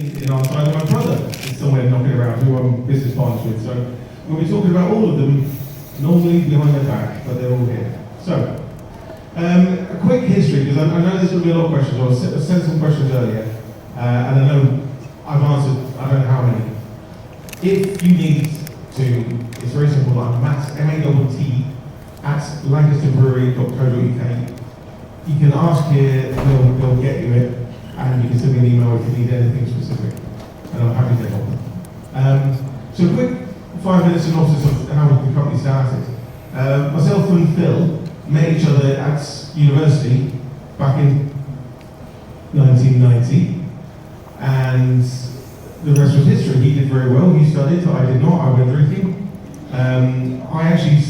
in our side of my brother is somewhere knocking around who I'm business partners with. So we'll be talking about all of them, normally behind their back, but they're all here. So, a quick history, because I know there's going to be a lot of questions. I sent some questions earlier, and I know I've answered, I don't know how many. If you need to, it's very simple, like Matt, M-A-T-T, at lancasterbrewery.co.uk. You can ask here, they'll get you it, and you can send me an email if you need anything specific, and I'm happy to help. So a quick 5 minute synopsis of how the company started. Myself and Phil met each other at university back in 1990, and the rest was history. He did very well, he studied, I did not, I went drinking. I actually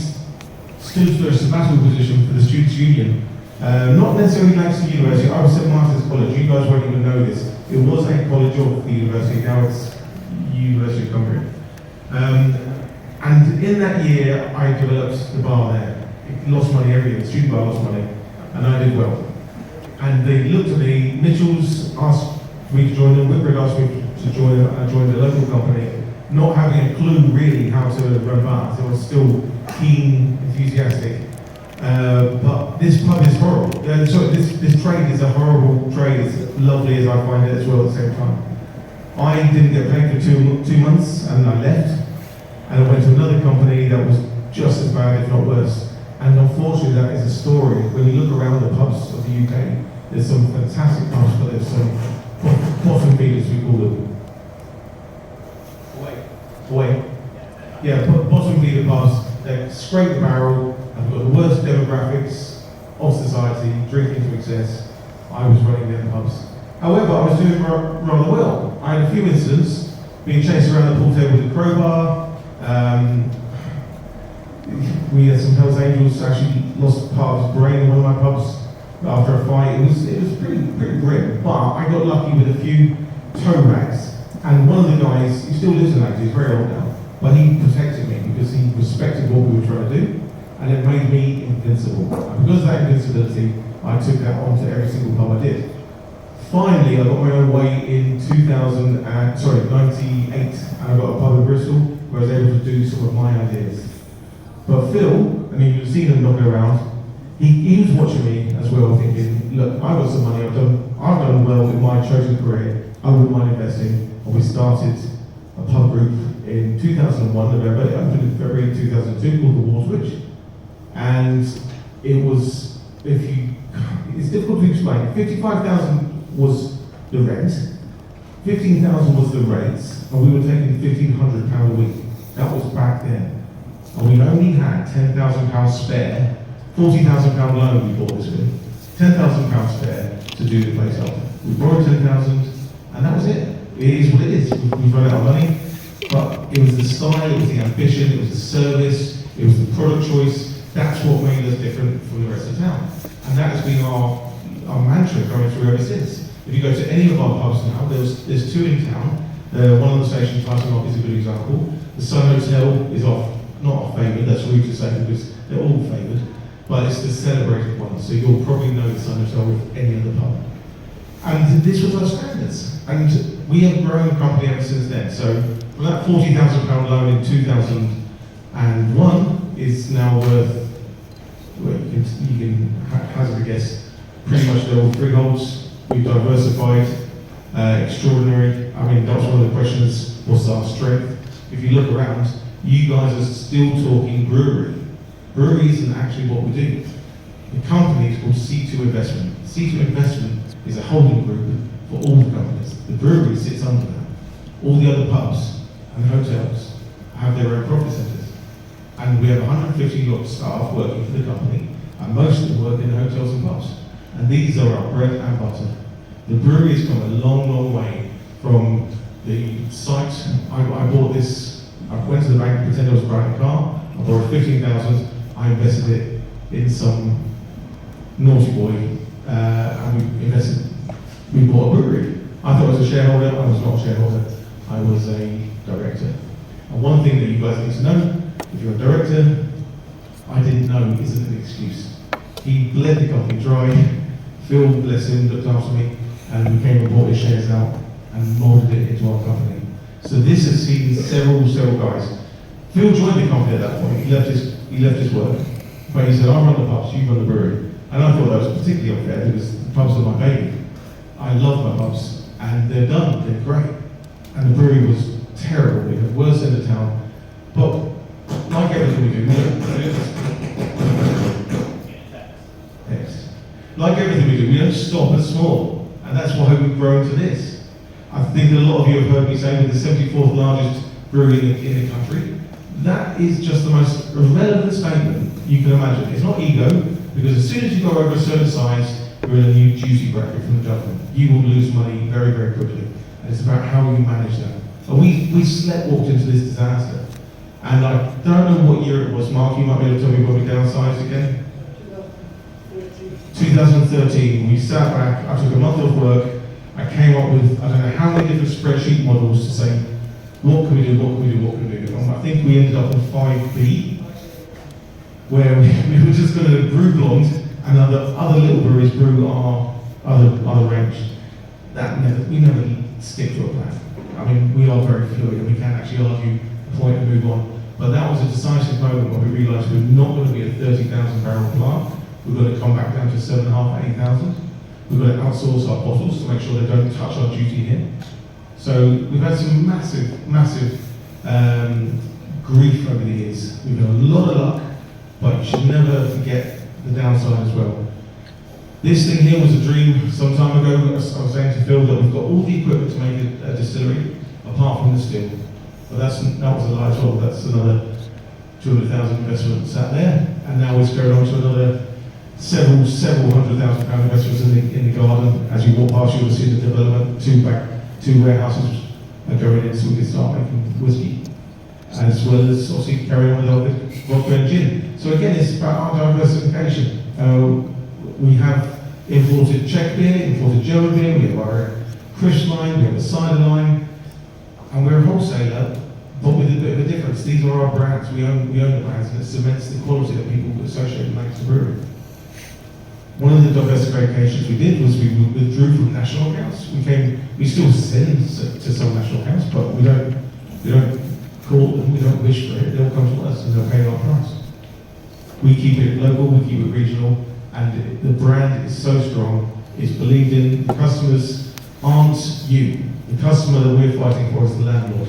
stood for a sabbatical position for the Students' Union. Not necessarily Lancaster University, I was at Martin's College, you guys won't even know this. It was a college of the university, now it's University of Cumbria. And in that year, I developed the bar there. It lost money every year, the student bar lost money, and I did well. And they looked at me, Mitchell's asked me to join them, Whitbread asked me to join, I joined a local company, not having a clue really how to run bars. I was still keen, enthusiastic. But this pub is horrible. This trade is a horrible trade, as lovely as I find it as well at the same time. I didn't get paid for two months and I left. And I went to another company that was just as bad, if not worse. And unfortunately that is a story. When you look around the pubs of the UK, there's some fantastic pubs, but there's some bottom feeders, we call them. Wait. Yeah, bottom feeder pubs, they scrape the barrel, I've got the worst demographics of society, drinking to excess. I was running them pubs. However, I was doing rather well. I had a few incidents, being chased around the pool table with a crowbar. We had some Hells Angels actually lost part of his brain in one of my pubs after a fight. It was pretty grim, but I got lucky with a few toe rags. And one of the guys, he still lives in Lancaster, he's very old now, but he protected me because he respected what we were trying to do. And it made me invincible. And because of that invincibility, I took that on to every single pub I did. Finally, I got my own way in 98, and I got a pub in Bristol where I was able to do some of my ideas. But Phil, I mean, you've seen him knocking around, he was watching me as well, thinking, look, I've got some money, I've done well in my chosen career, I wouldn't mind investing. And we started a pub group in 2001, November, it opened in February 2002, called the Waterwitch. And it was, it's difficult to explain. 55,000 was the rent, 15,000 was the rates, and we were taking £1,500 a week. That was back then. And we only had £10,000 spare, £40,000 loan we bought this with, £10,000 spare to do the place up. We borrowed 10,000, and that was it. It is what it is. We've run out of money, but it was the style, it was the ambition, it was the service, it was the product choice. That's what made us different from the rest of town. And that has been our mantra going through ever since. If you go to any of our pubs now, there's two in town. One on the station, Tyson Lock, is a good example. The Sun Hotel is not off favoured, that's rude to say because they're all favoured, but it's the celebrated one, so you'll probably know the Sun Hotel with any other pub. And this was our standards. And we have grown the company ever since then. So from that £40,000 loan in 2001 is now worth, well, you can hazard a guess, pretty much they're all freeholds. We've diversified, extraordinary. I mean, that was one of the questions, what's our strength? If you look around, you guys are still talking brewery. Brewery isn't actually what we do. The company is called C2 Investment. C2 Investment is a holding group for all the companies. The brewery sits under that. All the other pubs and hotels have their own profit centres. And we have 150 staff working for the company, and most of them work in the hotels and pubs. And these are our bread and butter. The brewery has come a long, long way from the site. I bought this, I went to the bank and pretended I was buying a car. I borrowed 15,000, I invested it in some naughty boy, and we bought a brewery. I thought I was a shareholder, I was not a shareholder, I was a director. And one thing that you guys need to know, if you're a director, I didn't know isn't an excuse. He bled the company dry. Phil, bless him, looked after me, and we came and bought his shares out. and molded it into our company. So this has seen several guys. Phil joined the company at that point. He left his work, but he said, "I run the pubs, you run the brewery." And I thought that was particularly unfair because the pubs are my baby. I love my pubs, and they're done. They're great. And the brewery was terrible. We had worst end of town. But like everything we do, like everything we do, we don't stop at small, and that's why we've grown to this. I think a lot of you have heard me say we're the 74th largest brewery in the country. That is just the most irrelevant statement you can imagine. It's not ego, because as soon as you go over a certain size, you're in a new duty bracket from the government. You will lose money very, very quickly. And it's about how you manage that. And we walked into this disaster. And I don't know what year it was. Mark, you might be able to tell me when we downsized again? 2013. We sat back, I took a month off work, I came up with, I don't know how many different spreadsheet models to say, what can we do, what can we do, what can we do? And I think we ended up in 5B, where we were just going to brew blonde, and other little breweries brew our other range. We never stick to a plan. I mean, we are very fluid, and we can actually argue a point and move on. But that was a decisive moment when we realised we're not going to be a 30,000 barrel plant. We're going to come back down to 7,500, 8,000. We've got to outsource our bottles to make sure they don't touch our duty here. So we've had some massive grief over the years. We've had a lot of luck, but you should never forget the downside as well. This thing here was a dream some time ago. I was saying to Phil that we've got all the equipment to make a distillery, apart from the still. But that was a lie as well. That's another 200,000 investment sat there, and now it's going on to another several £100,000 investments in the garden. As you walk past, you'll see the development. Two warehouses are going in, so we can start making whiskey, as well as obviously carry on with our vodka and gin. So again, it's about our diversification. We have imported Czech beer, imported German beer, we have our crisp line, we have a cider line, and we're a wholesaler, but with a bit of a difference. These are our brands, we own the brands, and it cements the quality that people associate with Manchester Brewery. One of the diversifications we did was we withdrew from national accounts. We still send to some national accounts, but we don't call them, we don't wish for it. They'll come to us and they'll pay our price. We keep it local, we keep it regional, and the brand is so strong, it's believed in. The customers aren't you. The customer that we're fighting for is the landlord.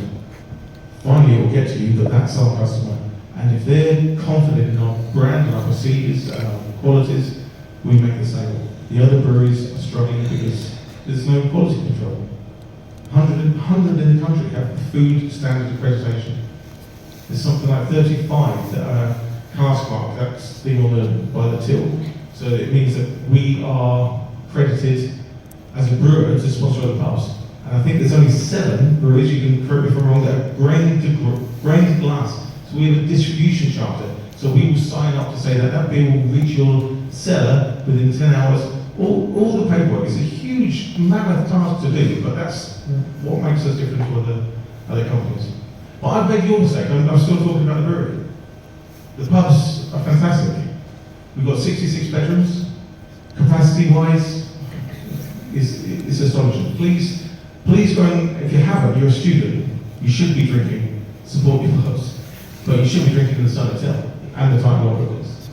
Finally it will get to you, but that's our customer. And if they're confident in our brand and our procedures and our qualities, we make the sale. The other breweries are struggling because there's no quality control. 100 in the country have food standard accreditation. There's something like 35 that are cask mark, that's being by the till. So it means that we are credited as a brewer to sponsor other pubs. And I think there's only 7 breweries, you can correct me if I'm wrong, that are grain to glass. So we have a distribution charter. So we will sign up to say that beer will reach your cellar within 10 hours. All the paperwork is a huge, mammoth task to do, but that's what makes us different to other companies. But I beg your mistake, I'm still talking about the brewery. The pubs are fantastic. We've got 66 bedrooms. Capacity-wise, it's astonishing. Please go and, if you haven't, you're a student, you should be drinking, support your pubs. But you should be drinking in the Sun Hotel and the Time Lord Brothers.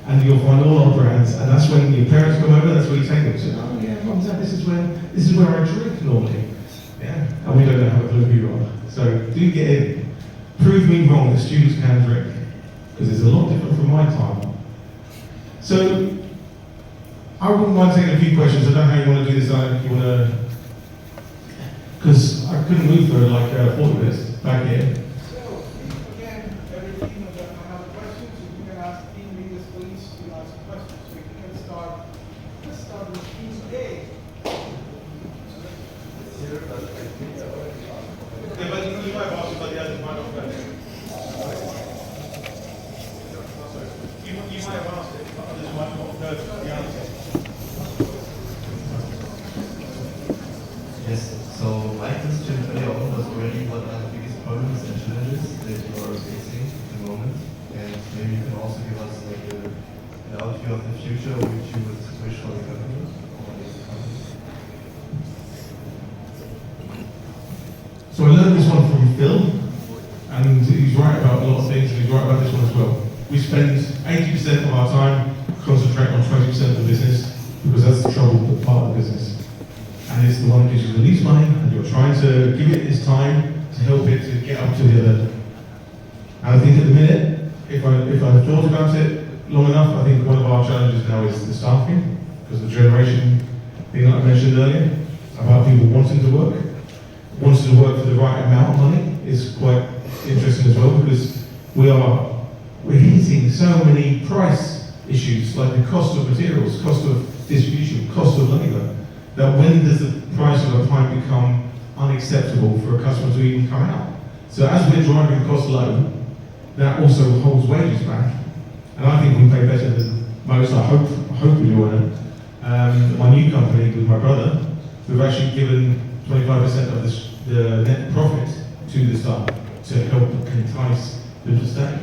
And you'll find all our brands, and that's when your parents come over, that's where you take them to, oh yeah, Mum, Dad, this is where I drink normally. Yeah, and we don't know how to clue you are. So do get in. Prove me wrong that students can drink, because it's a lot different from my time. So I wouldn't mind taking a few questions. I don't know how you want to do this, if you want to, because I couldn't move for like 40 minutes back here. Yes, so my question earlier on was already what are the biggest problems and challenges that you are facing at the moment, and maybe you can also give us like an overview of the future which you would wish for the company or the company. So I learned this one from Phil, and he's right about a lot of things, and he's right about this one as well. We spend 80% of our time concentrating on 20% of the business, because that's the trouble part of the business. And it's the one that gives you the least money, and you're trying to give it its time to help it to get up to the other. And I think at the minute, if I thought about it long enough, I think one of our challenges now is the staffing, because the generation thing that I mentioned earlier, about people wanting to work for the right amount of money is quite interesting as well, because we're hitting so many price issues, like the cost of materials, cost of distribution, cost of labour, that when does the price of a pint become unacceptable for a customer to even come out? So as we're driving costs low, that also holds wages back. And I think we pay better than most. I hope we do earn. My new company with my brother, we've actually given 25% of the net profit to the staff to help entice them to stay.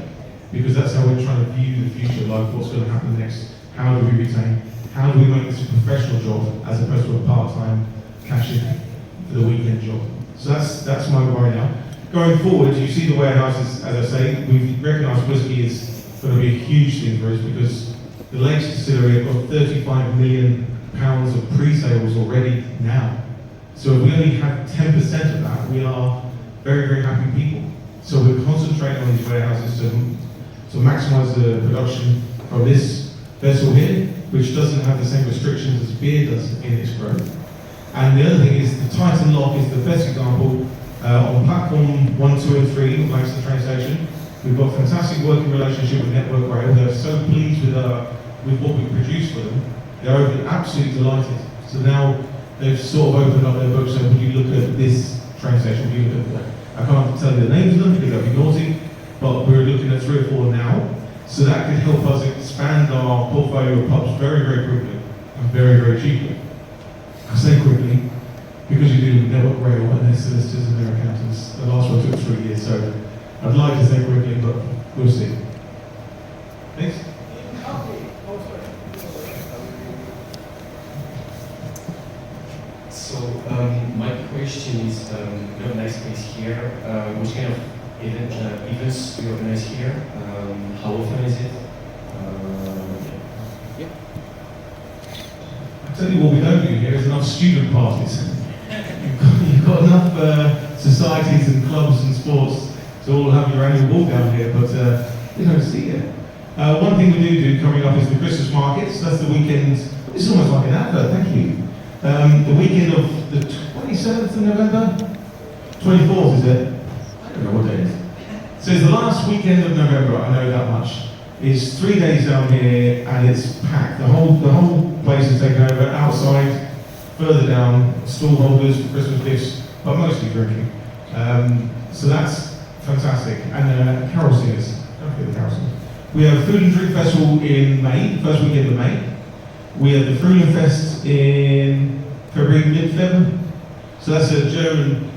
Because that's how we're trying to view the future, like what's going to happen next. How do we retain? How do we make this a professional job as opposed to a part-time cash-in for the weekend job? So that's my worry now. Going forward, you see the warehouses, as I say, we've recognised whiskey is going to be a huge thing for us, because the Lakes Distillery have got £35 million of pre-sales already now. So if we only have 10% of that, we are very, very happy people. So we're concentrating on these warehouses to maximise the production from this vessel here, which doesn't have the same restrictions as beer does in its growth. And the other thing is the Titan Lock is the best example. On platform 1, 2 and 3 of Langston train station, we've got a fantastic working relationship with Network Rail. They're so pleased with what we produce for them. They're absolutely delighted. So now they've sort of opened up their books, so when you look at this train station, when you look at I can't tell you the names of them because that'd be naughty, but we're looking at 3 or 4 now. So that could help us expand our portfolio of pubs very, very quickly and very, very cheaply. I say quickly because you do Network Rail and their solicitors and their accountants. The last one took 3 years, so I'd like to say quickly, but we'll see. Thanks. So my question is, you have a nice place here. Which kind of events do you organize here? How often is it? Yeah. I tell you what we don't do here is enough student parties. You've got enough societies and clubs and sports to all have your annual walk down here, but you don't see it. One thing we do coming up is the Christmas markets. That's the weekend. It's almost like an advert, thank you. The weekend of the 27th of November? 24th, is it? I don't know what day it is. So it's the last weekend of November, I know that much. It's 3 days down here and it's packed. The whole place is taken over. Outside, further down, stall holders for Christmas gifts, but mostly drinking. So that's fantastic. And carol singers, don't forget the carol singers. We have a food and drink festival in May, first weekend of May. We have the Frulen Fest in February, mid-February. So that's a German,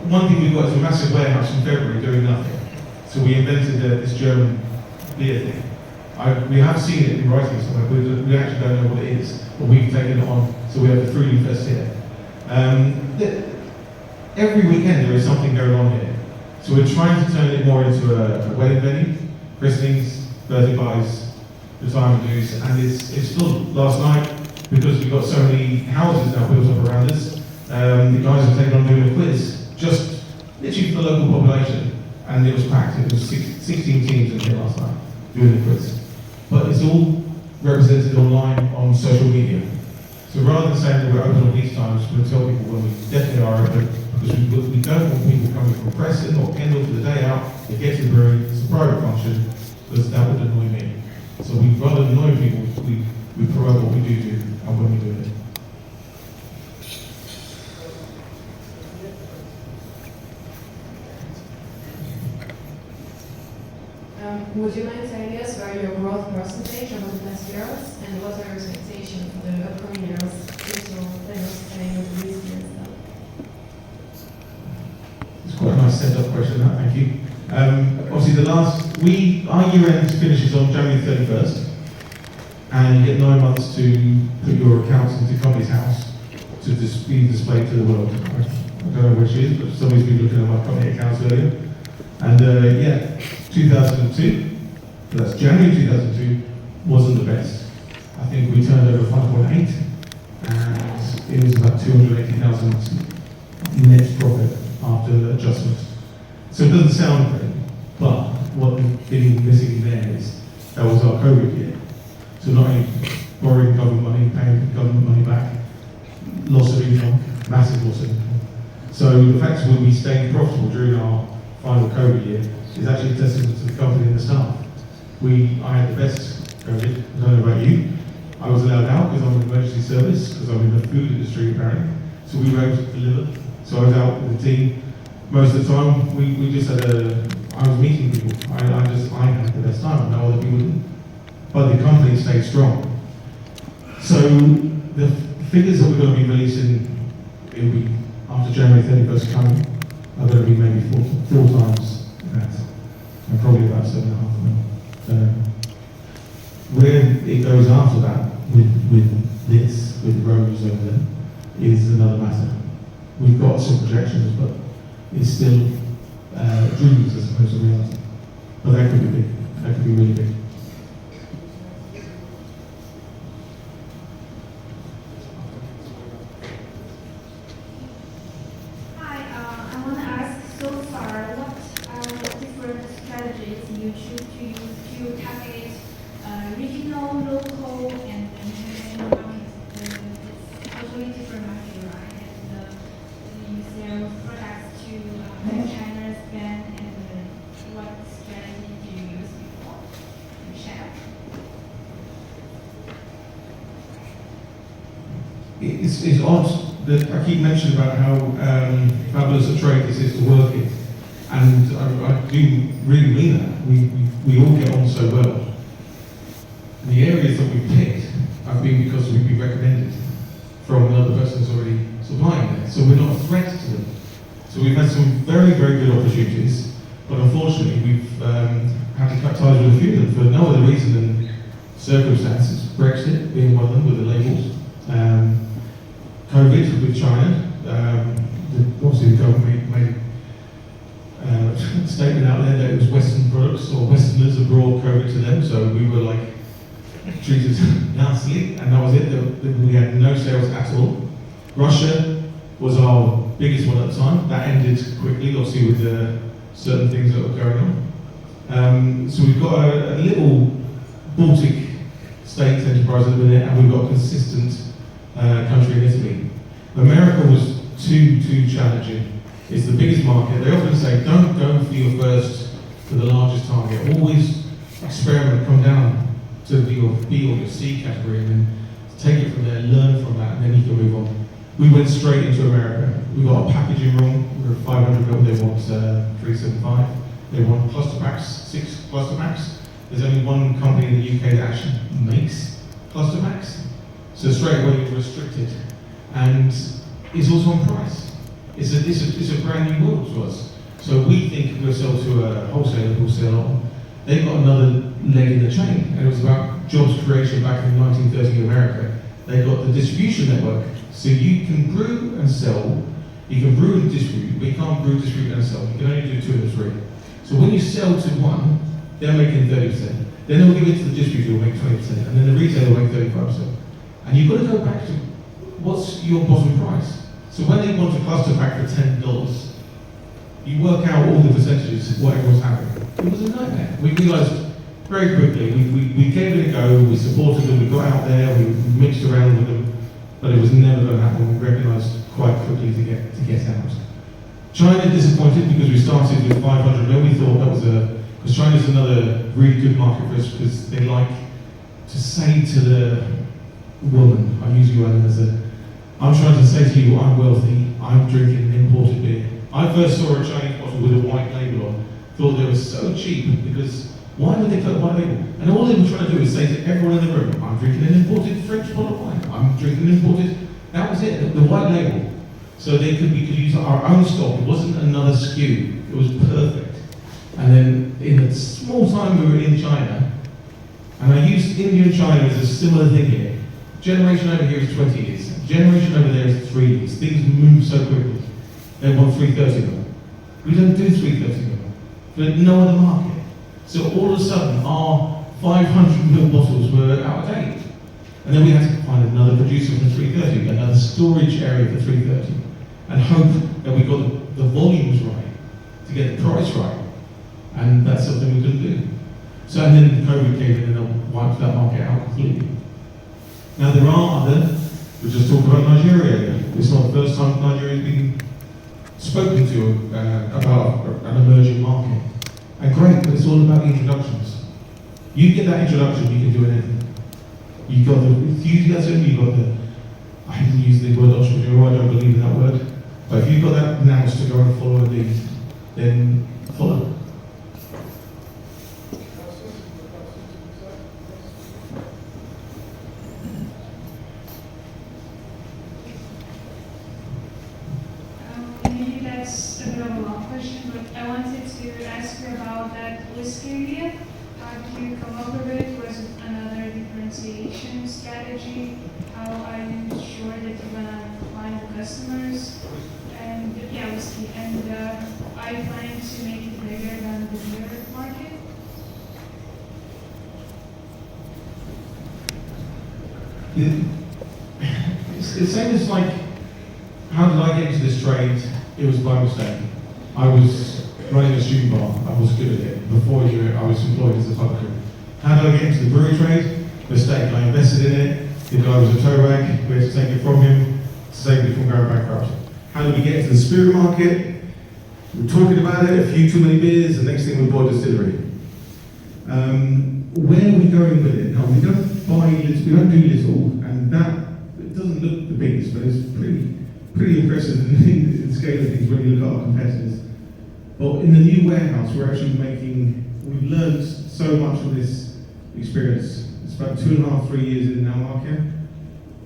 one thing we've got is a massive warehouse in February doing nothing. So we invented this German beer thing. We have seen it in writing somewhere, but we actually don't know what it is, but we've taken it on. So we have the Frulen Fest here. Every weekend there is something going on here. So we're trying to turn it more into a wedding venue, christenings, birthday parties, retirement dues, and it's full. Last night, because we've got so many houses now built up around us, the guys have taken on doing a quiz, just literally for the local population, and it was packed. It was 16 teams in here last night doing the quiz. But it's all represented online on social media. So rather than saying that we're open on these times, we'll tell people when we definitely are open, because we don't want people coming from Preston or Kendal for the day out, they get to the brewery, it's a private function, because that would annoy me. So we'd rather annoy people, we promote what we do and when we do it. Would you mind telling us where your growth percentage over the past years and what are your expectations for the upcoming years with your diversifying of the whiskey and stuff? It's quite a nice setup question, that, thank you. Obviously our year end finishes on January 31st, and you get 9 months to put your accounts into Company's House to be displayed to the world. I don't know where she is, but somebody's been looking at my company accounts earlier. And 2002, so that's January 2002, wasn't the best. I think we turned over 5.8, and it was about 280,000 net profit after adjustment. So it doesn't sound great, but what the thing missing there is that was our COVID year. So not only borrowing government money, paying government money back, loss of income, massive loss of income. So the fact that we stayed profitable during our final COVID year is actually a testament to the company and the staff. I had the best COVID, I don't know about you. I was allowed out because I'm in emergency service, because I'm in the food industry apparently. So we were able to deliver. So I was out with the team. Most of the time, we just had I was meeting people. I had the best time, no other people didn't. But the company stayed strong. So the figures that we're going to be releasing, it'll be after January 31st coming, are going to be maybe four times that, and probably about 7.5 million. Where it goes after that, with roads over there, is another matter. We've got some projections, but it's still dreams as opposed to reality. But that could be big. That could be really big. Hi, I want to ask, so far, what are the different strategies you choose to use to target regional, local, and international markets? It's totally different market, right? And you sell products to China, Spain, and what strategy do you use before? Can you share? It's odd that I keep mentioning about how fabulous a trade this is to work in, and I do really mean that. We all get on so well. The areas that we've picked have been because we've been recommended from another person who's already supplying there, so we're not a threat to them. So we've had some very, very good opportunities, but unfortunately we've had to cut ties with a few of them for no other reason than circumstances. Brexit being one of them with the labels. COVID with China, obviously the government made a statement out there that it was Western products or Westerners had brought COVID to them, so we were like treated nastily, and that was it. We had no sales at all. Russia was our biggest one at the time. That ended quickly, obviously with certain things that were going on. So we've got a little Baltic state enterprise at the minute, and we've got a consistent country in Italy. America was too challenging. It's the biggest market. They often say, don't go for your first, for the largest target. Always experiment, come down to your B or your C category, and then take it from there, learn from that, and then you can move on. We went straight into America. We got a packaging wrong. We were 500 mil. They want 375. They want cluster packs, 6 cluster packs. There's only one company in the UK that actually makes cluster packs. So straight away you're restricted. And it's also on price. It's a brand new world to us. So we think we'll sell to a wholesaler who'll sell on. They've got another leg in the chain, and it was about jobs creation back in 1930 in America. They got the distribution network. So you can brew and sell, you can brew and distribute, but you can't brew, distribute and sell. You can only do 2 of the 3. So when you sell to one, they're making 30%. Then they'll give it to the distributor who'll make 20%, and then the retailer will make 35%. And you've got to go back to what's your bottom price. So when they want a cluster pack for $10, you work out all the percentages, what everyone's having. It was a nightmare. We realised very quickly, we gave it a go, we supported them, we got out there, we mixed around with them, but it was never going to happen. We recognised quite quickly to get out. China disappointed because we started with 500 mil. We thought that was because China's another really good market for us because they like to say to the woman, I use you as I'm trying to say to you, I'm wealthy, I'm drinking imported beer. I first saw a Chinese bottle with a white label on, thought they were so cheap because why would they put a white label? And all they were trying to do is say to everyone in the room, I'm drinking an imported French bottle of wine, I'm drinking an imported, that was it, the white label. So we could use our own stock, it wasn't another SKU, it was perfect. And then in a small time we were in China, and I used India and China as a similar thing here. Generation over here is 20 years, generation over there is 3 years, things move so quickly. They want 330 though. We don't do 330 though. There's no other market. So all of a sudden, our 500ml bottles were out of date. And then we had to find another producer for 330, another storage area for 330, and hope that we got the volumes right to get the price right. And that's something we couldn't do. So, and then COVID came in and wiped that market out completely. Now there are other, we just talked about Nigeria again. It's not the first time Nigeria's been spoken to about an emerging market. And great, but it's all about the introductions. You get that introduction, you can do anything. You've got the enthusiasm, you've got the, I didn't use the word entrepreneur, I don't believe in that word. But if you've got that nous to go and follow a lead, then follow. Maybe that's a bit of a long question, but I wanted to ask you about that whiskey idea. How did you come up with it? Was it another differentiation strategy? How are you sure that you're gonna find the customers? And yeah, whiskey. And are you planning to make it bigger than the beer market? It's the same as like, how did I get into this trade? It was by mistake. I was running a student bar, I was good at it. Before I was employed as a publican. How did I get into the brewery trade? Mistake, I invested in it. The guy was a toe rag, we had to take it from him to save me from going bankrupt. How did we get into the spirit market? We were talking about it, a few too many beers, the next thing we bought a distillery. Where are we going with it? No, we don't buy little, we don't do little, and that, it doesn't look the biggest, but it's pretty impressive in the scale of things when you look at our competitors. But in the new warehouse, we're actually we've learned so much from this experience. It's about 2.5, 3 years in our market,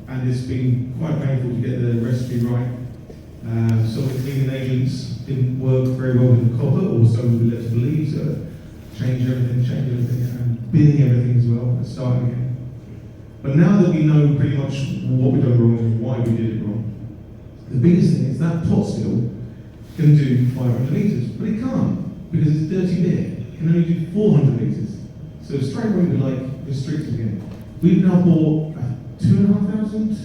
and it's been quite painful to get the recipe right. Some of the cleaning agents didn't work very well with the copper, or so we were led to believe, so change everything, and binning everything as well, and starting again. But now that we know pretty much what we've done wrong and why we did it wrong, the biggest thing is that pot still can do 500 litres, but it can't, because it's dirty beer. It can only do 400 litres. So straight away we're like restricted again. We've now bought 2,500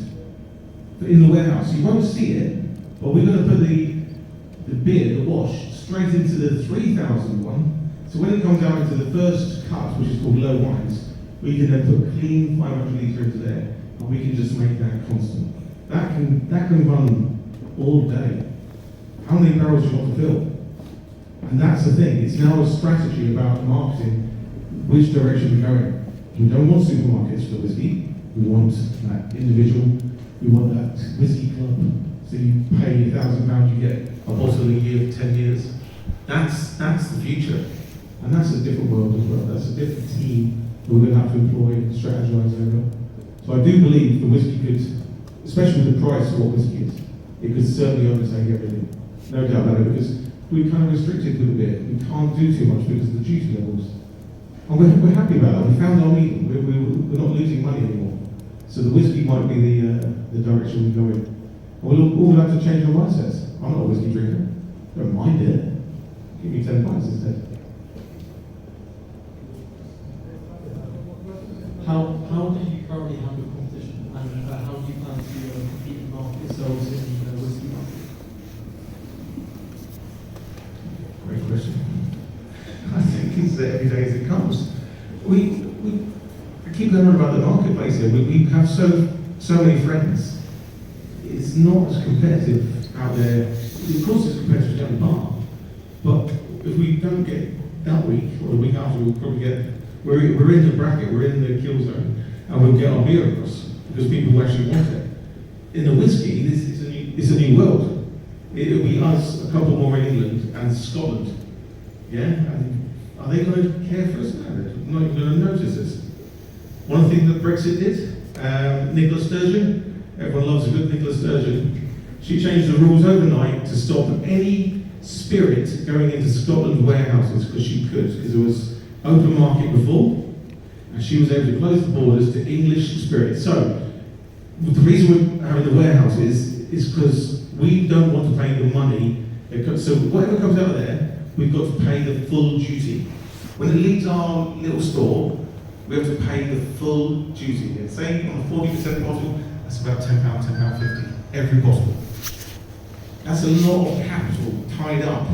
in the warehouse. You won't see it, but we're going to put the beer, the wash, straight into the 3,000 one. So when it comes out into the first cut, which is called low wines, we can then put clean 500 litre into there, and we can just make that constant. That can run all day. How many barrels do you want to fill? And that's the thing, it's now a strategy about marketing, which direction we're going. We don't want supermarkets for whiskey, we want that individual, we want that whiskey club. So you pay £1,000, you get a bottle a year for 10 years. That's the future. And that's a different world as well, that's a different team that we're going to have to employ and strategize over. So I do believe the whiskey could, especially with the price of what whiskey is, it could certainly overtake everything. No doubt about it, because we're kind of restricted with the beer. We can't do too much because of the duty levels. And we're happy about that. We found our medium. We're not losing money anymore. So the whiskey might be the direction we go in. And we'll have to change our mindsets. I'm not a whiskey drinker. Don't mind it. Give me 10 pints instead. How do you currently handle competition, and how do you plan to compete and market yourselves in the whiskey market? Great question. I think it's every day as it comes. We keep going on about the marketplace here. We have so many friends. It's not as competitive out there. Of course, it's competitive down the bar, but if we don't get that week or the week after, we'll probably get. We're in the bracket. We're in the kill zone, and we'll get our beer across because people actually want it. In the whiskey, it's a new world. It'll be us, a couple more in England and Scotland. Yeah? And are they going to care for us? No, they're not even going to notice us. One thing that Brexit did, Nicola Sturgeon, everyone loves a good Nicola Sturgeon, she changed the rules overnight to stop any spirit going into Scotland warehouses because she could, because it was open market before, and she was able to close the borders to English spirit. So, the reason we're having the warehouse is because We don't want to pay the money. So whatever comes out of there, we've got to pay the full duty. When it leaves our little store, we have to pay the full duty. And say on a 40% bottle, that's about £10, £10.50 every bottle. That's a lot of capital tied up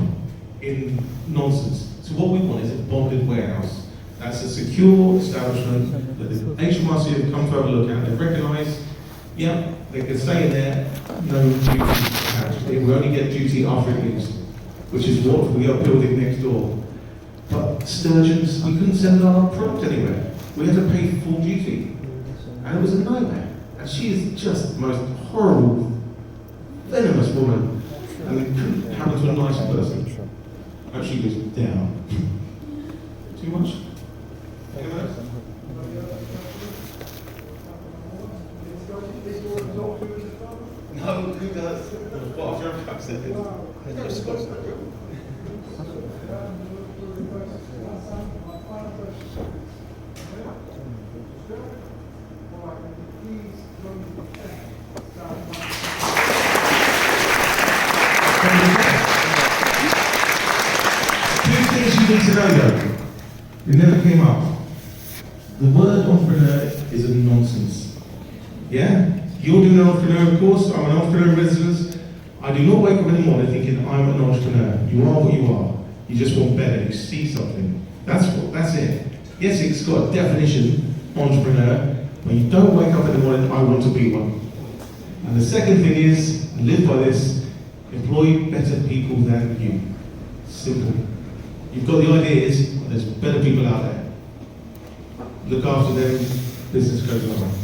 in nonsense. So what we want is a bonded warehouse. That's a secure establishment that the HMRC have come to have a look at. They recognise, yeah, they can stay in there, no duty attached. They will only get duty after it leaves, which is what we are building next door. But sturgeons, we couldn't send our product anywhere. We had to pay full duty. And it was a nightmare. And she is just the most horrible, venomous woman. And it couldn't happen to a nice person. And she goes down. Too much? No, who does? What? Your cups in it. No, Scott's not real. Two things you need to know though. It never came up. The word entrepreneur is a nonsense. Yeah? You're doing an entrepreneur course, I'm an entrepreneur in residence. I do not wake up in the morning thinking I'm an entrepreneur. You are what you are. You just want better, you see something. That's it. Yes, it's got a definition, entrepreneur, but you don't wake up in the morning, I want to be one. And the second thing is, live by this, employ better people than you. Simple. You've got the ideas, but there's better people out there. Look after them, business goes on.